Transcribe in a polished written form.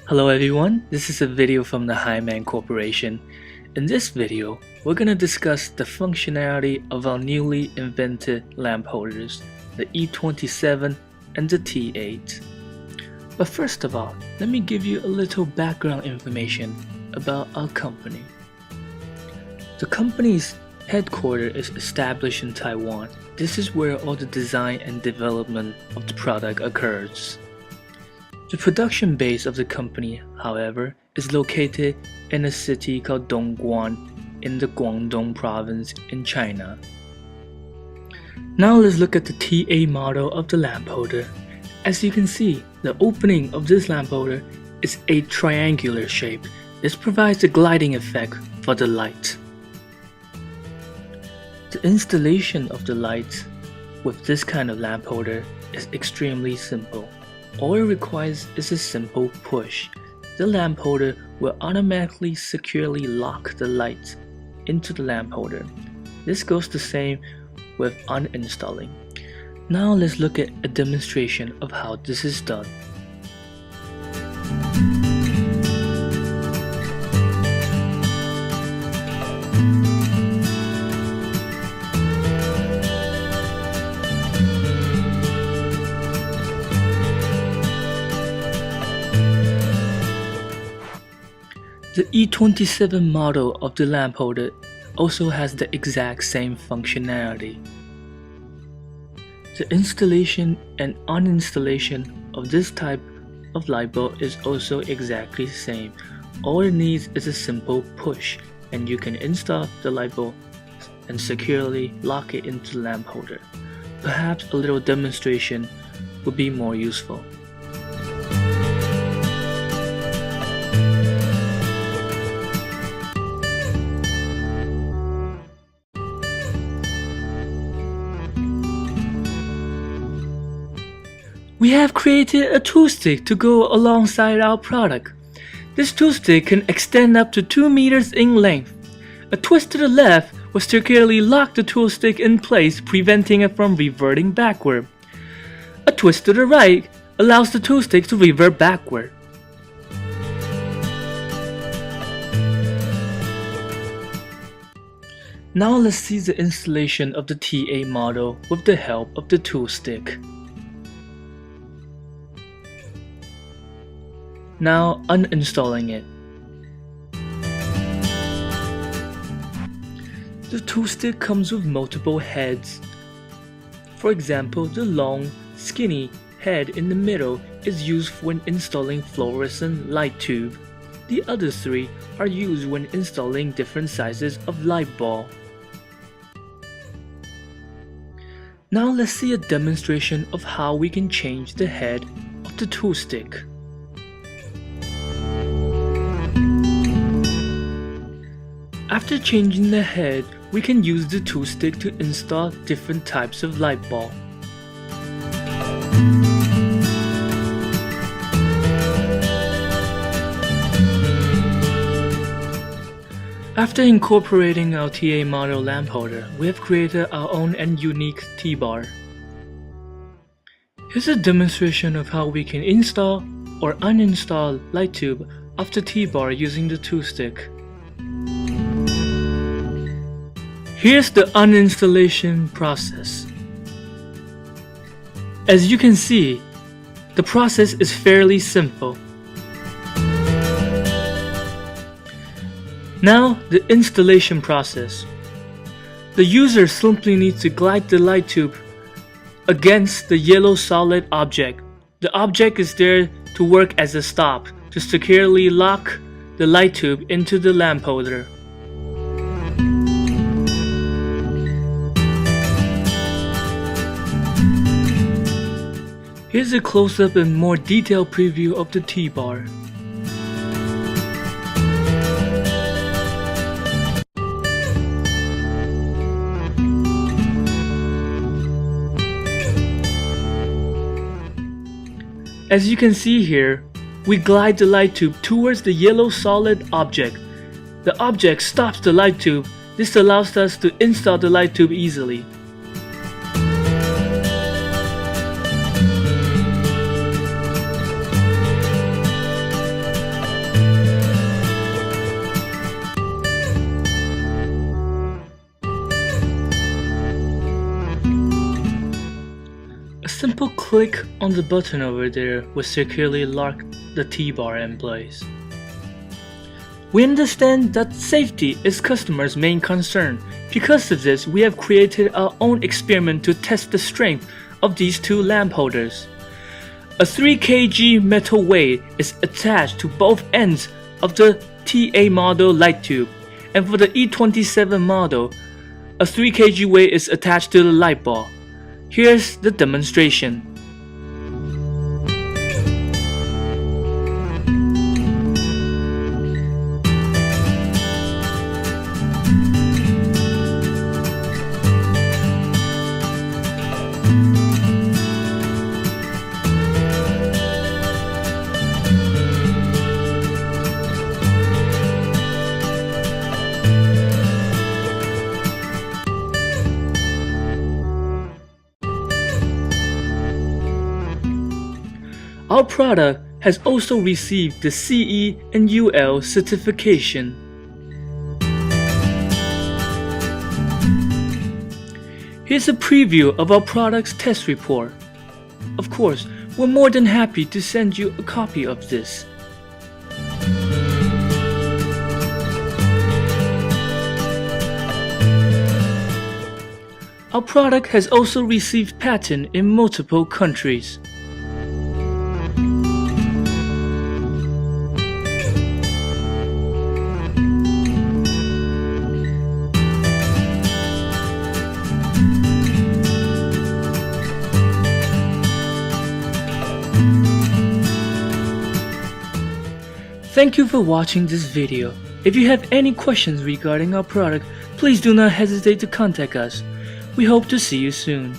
Hello everyone, this is a video from the Highman Corporation. In this video, we're going to discuss the functionality of our newly invented lamp holders, the E27 and the T8. But first of all, let me give you a little background information about our company. The company's headquarters is established in Taiwan. This is where all the design and development of the product occurs. The production base of the company, however, is located in a city called Dongguan in the Guangdong province in China. Now let's look at the TA model of the lamp holder. As you can see, the opening of this lamp holder is a triangular shape. This provides a gliding effect for the light. The installation of the light with this kind of lamp holder is extremely simple. All it requires is a simple push. The lamp holder will automatically securely lock the light into the lamp holder. This goes the same with uninstalling. Now let's look at a demonstration of how this is done. The E27 model of the lamp holder also has the exact same functionality. The installation and uninstallation of this type of light bulb is also exactly the same. All it needs is a simple push, and you can install the light bulb and securely lock it into the lamp holder. Perhaps a little demonstration would be more useful. We have created a tool stick to go alongside our product. This tool stick can extend up to 2 meters in length. A twist to the left will securely lock the tool stick in place, preventing it from reverting backward. A twist to the right allows the tool stick to revert backward. Now let's see the installation of the TA model with the help of the tool stick. Now uninstalling it. The tool stick comes with multiple heads. For example, the long, skinny head in the middle is used when installing fluorescent light tube. The other three are used when installing different sizes of light bulb. Now let's see a demonstration of how we can change the head of the tool stick. After changing the head, we can use the tool stick to install different types of light bulb. After incorporating our TA model lamp holder, we have created our own and unique T-bar. Here's a demonstration of how we can install or uninstall light tube of the T-bar using the tool stick. Here's the uninstallation process. As you can see, the process is fairly simple. Now, the installation process. The user simply needs to glide the light tube against the yellow solid object. The object is there to work as a stop to securely lock the light tube into the lamp holder. Here's a close-up and more detailed preview of the T-bar. As you can see here, we glide the light tube towards the yellow solid object. The object stops the light tube. This allows us to install the light tube easily. simple click on the button over there will securely lock the T-bar in place. We understand that safety is customers' main concern. Because of this, we have created our own experiment to test the strength of these two lamp holders. A 3 kg metal weight is attached to both ends of the TA model light tube, and for the E27 model, a 3 kg weight is attached to the light bulb. Here's the demonstration. Our product has also received the CE and UL certification. Here's a preview of our product's test report. Of course, we're more than happy to send you a copy of this. Our product has also received patent in multiple countries. Thank you for watching this video. If you have any questions regarding our product, please do not hesitate to contact us. We hope to see you soon.